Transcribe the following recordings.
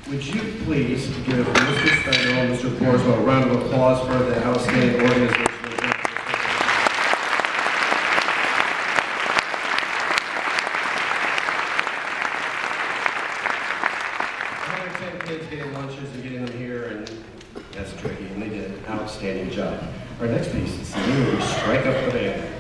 Would you please give Mr. Stengel and Mr. Borswell a round of applause for the outstanding organization? 110 kids getting lunches and getting them here, and that's tricky, and they did an outstanding job. Our next piece is the new Strike Up the Band.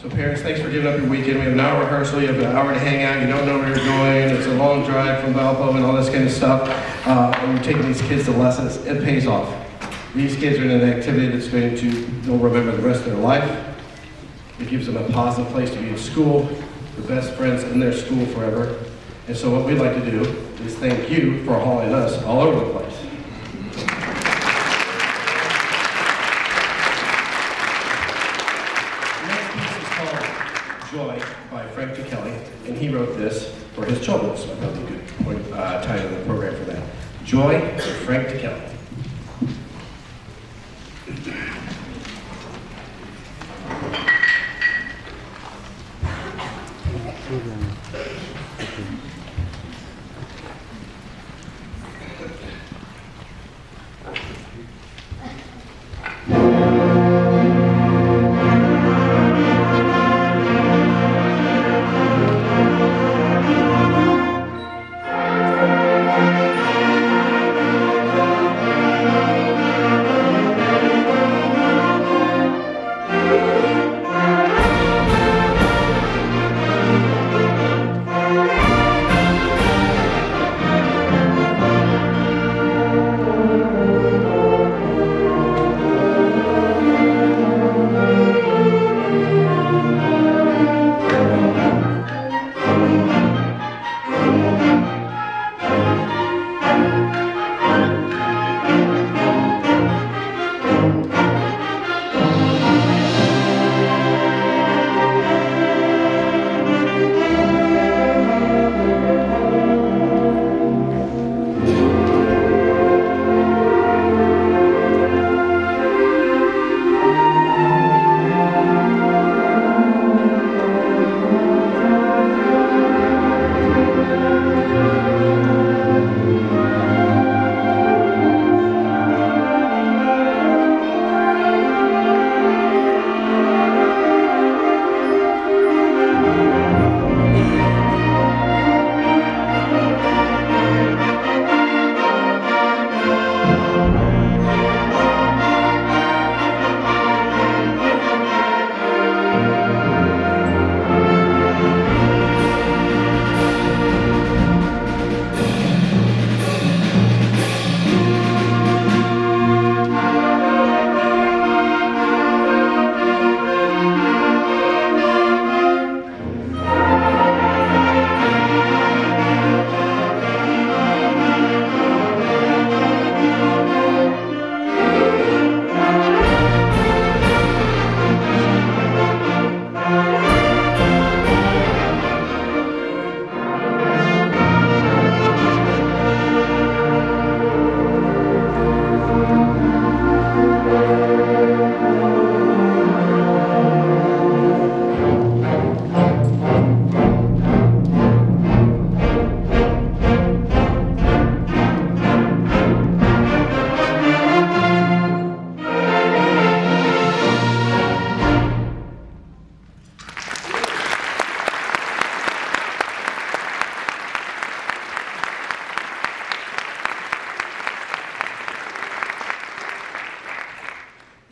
So parents, thanks for giving up your weekend. We have an hour rehearsal, you have an hour to hang out, you don't know where you're going, it's a long drive from Valpo and all this kind of stuff. And you're taking these kids to lessons, it pays off. These kids are in an activity that's going to, they'll remember the rest of their life. It gives them a positive place to be in school, the best friends in their school forever. And so what we'd like to do is thank you for hauling us all over the place. Joy by Frank DeKelly, and he wrote this for his children, so I thought it'd be a good title of the program for that. Joy by Frank DeKelly.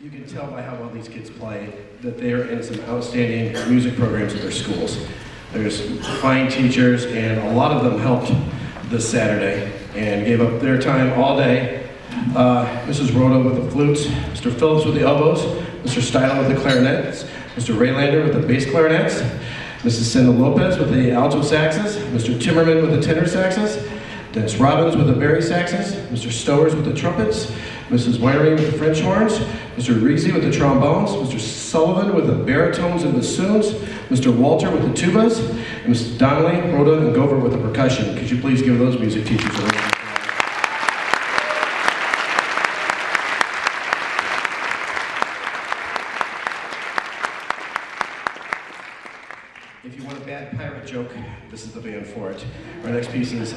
you can tell by how well these kids play that they are in some outstanding music programs at their schools. There's fine teachers, and a lot of them helped this Saturday and gave up their time all day. Mrs. Rhoda with the flutes, Mr. Phillips with the oboes, Mr. Styler with the clarinets, Mr. Raylander with the bass clarinets, Mrs. Cinda Lopez with the alto saxes, Mr. Timmerman with the tenor saxes, Dennis Robbins with the bari saxes, Mr. Stowers with the trumpets, Mrs. Winery with the French horns, Mr. Reezy with the trombones, Mr. Sullivan with the baritones and bassoons, Mr. Walter with the tubas, and Mrs. Donnelly, Rhoda, and Gover with the percussion. Could you please give those music teachers a round of applause? If you want a bad pirate joke, this is the band for it. Our next piece is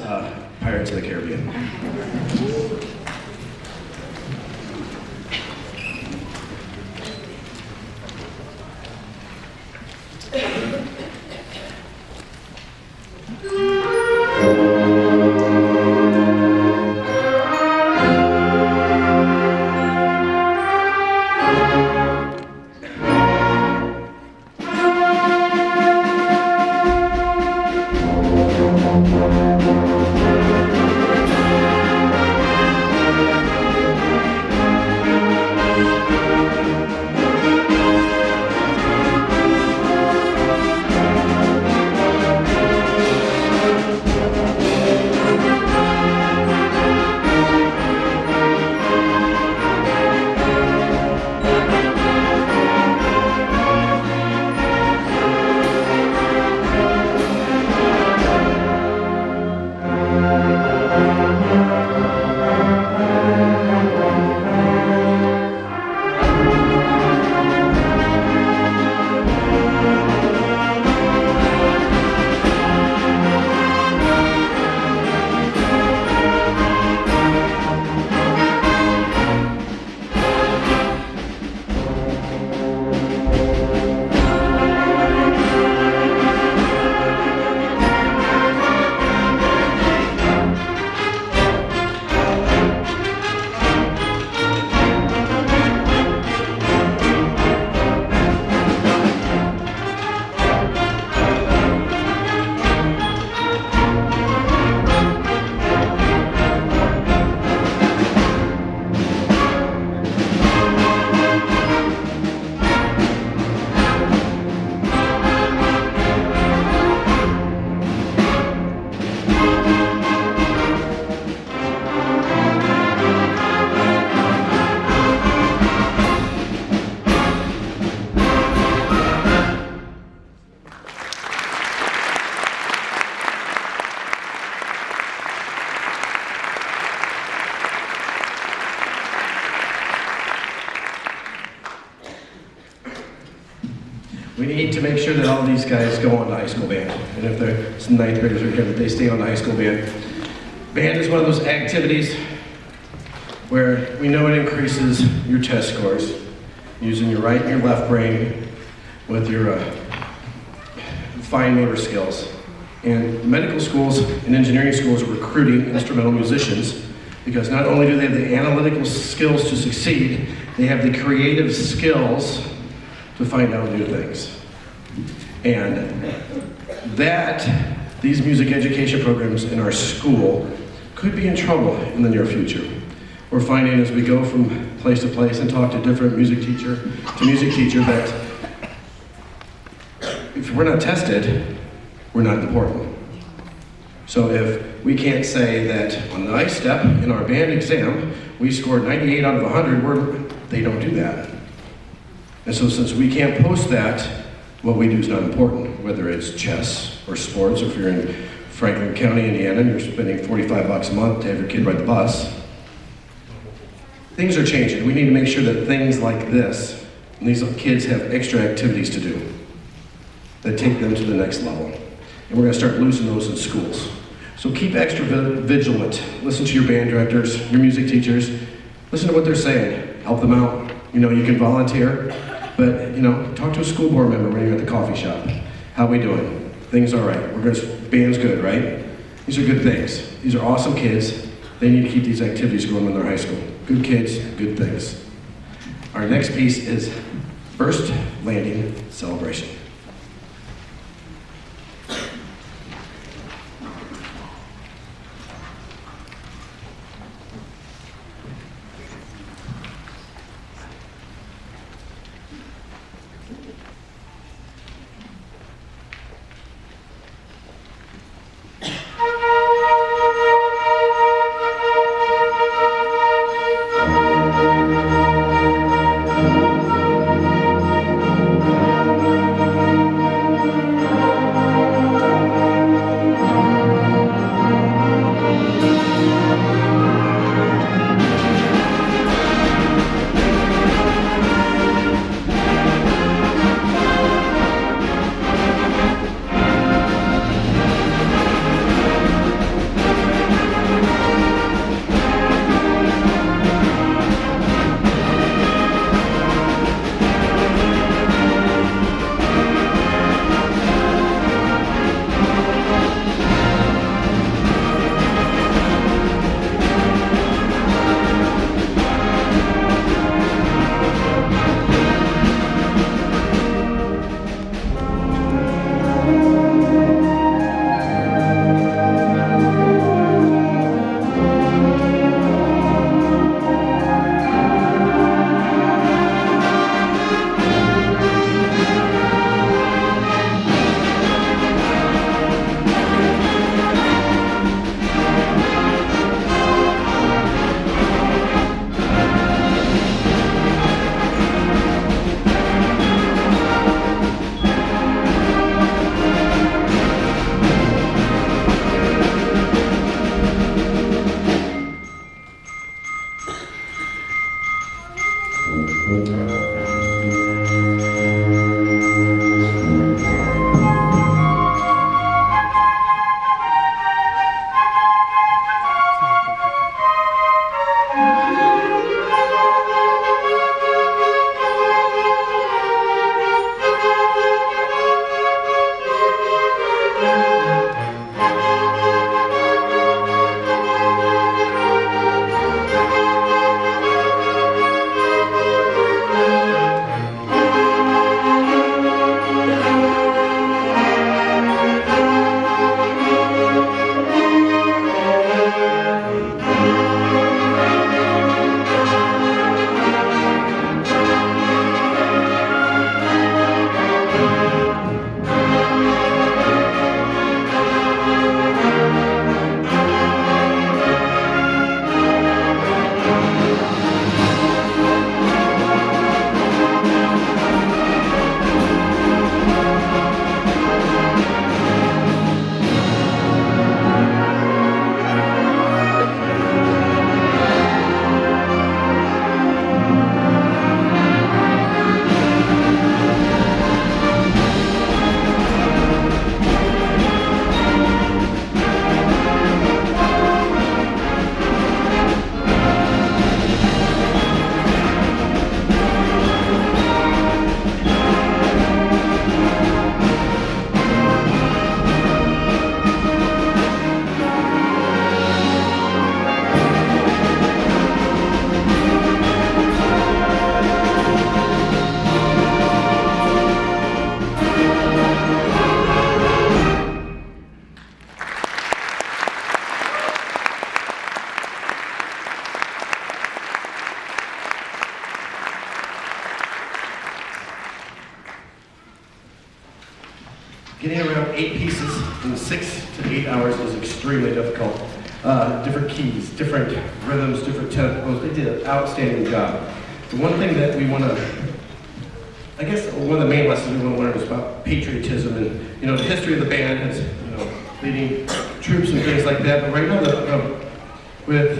Pirates of the Caribbean. We need to make sure that all these guys go on to high school band. And if they're some ninth graders are here, that they stay on the high school band. Band is one of those activities where we know it increases your test scores, using your right and your left brain with your fine motor skills. And medical schools and engineering schools are recruiting instrumental musicians because not only do they have the analytical skills to succeed, they have the creative skills to find out new things. And these music education programs in our school could be in trouble in the near future. We're finding as we go from place to place and talk to different music teacher that if we're not tested, we're not important. So if we can't say that on the ice step in our band exam, we scored 98 out of 100, they don't do that. And so since we can't post that, what we do is not important, whether it's chess or sports, or if you're in Franklin County, Indiana, and you're spending $45 a month to have your kid ride the bus. Things are changing. We need to make sure that things like this, and these kids have extra activities to do that take them to the next level. And we're going to start losing those in schools. So keep extra vigilant. Listen to your band directors, your music teachers. Listen to what they're saying. Help them out. You know, you can volunteer, but you know, talk to a school board member when you're at the coffee shop. How we doing? Things all right. Band's good, right? These are good things. These are awesome kids. They need to keep these activities going in their high school. Good kids, good things. Our next piece is First Landing Celebration. Getting around 8 pieces in 6 to 8 hours is extremely difficult. Different keys, different rhythms, different tempos. They did an outstanding job. The one thing that we want to, I guess one of the main lessons we want to learn is about patriotism and, the history of the band has, leading troops and things like that. But right now, with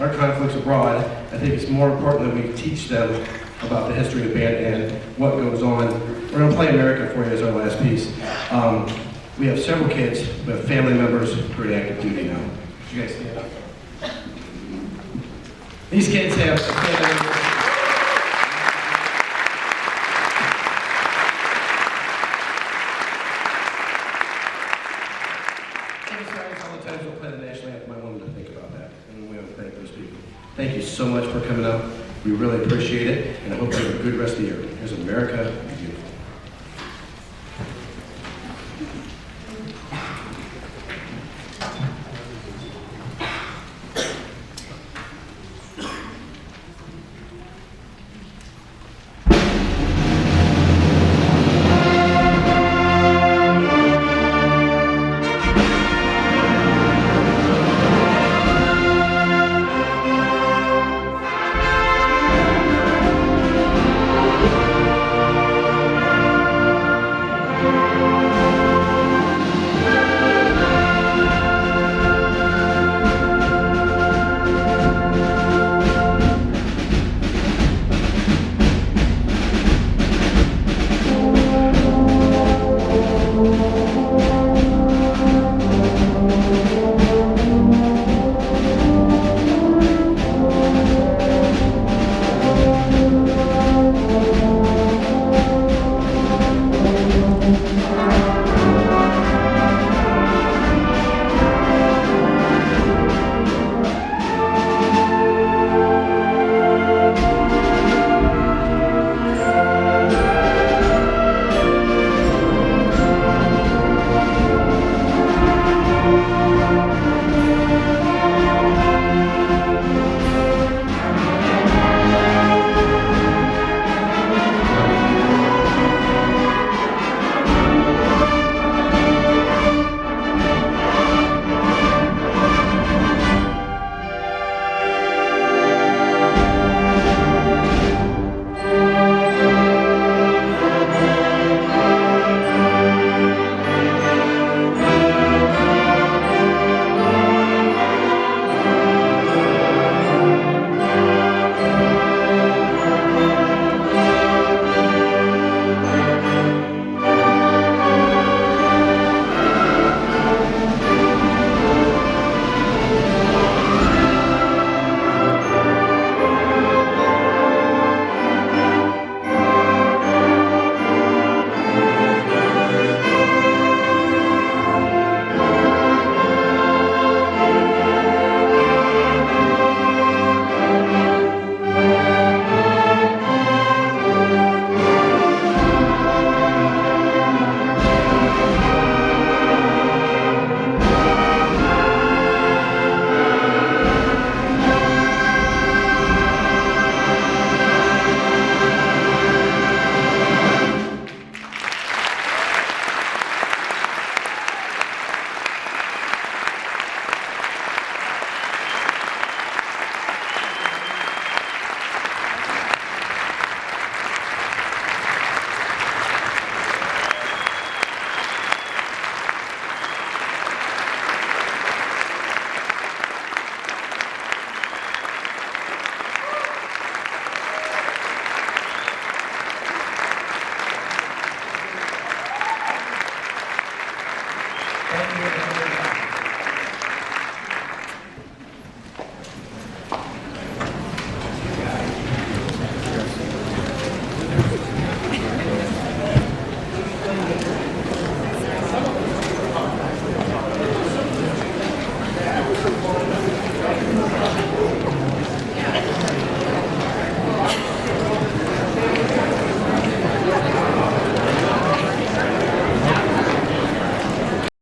our conflicts abroad, I think it's more important that we teach them about the history of the band and what goes on. We're going to play America for you as our last piece. We have several kids, we have family members who are in active duty now. Would you guys stand up? These kids have family members. All the times we'll play the national anthem, I wanted to think about that, and we want to thank those people. Thank you so much for coming out. We really really appreciate it, and I hope you have a good rest of the year. Here's America with you.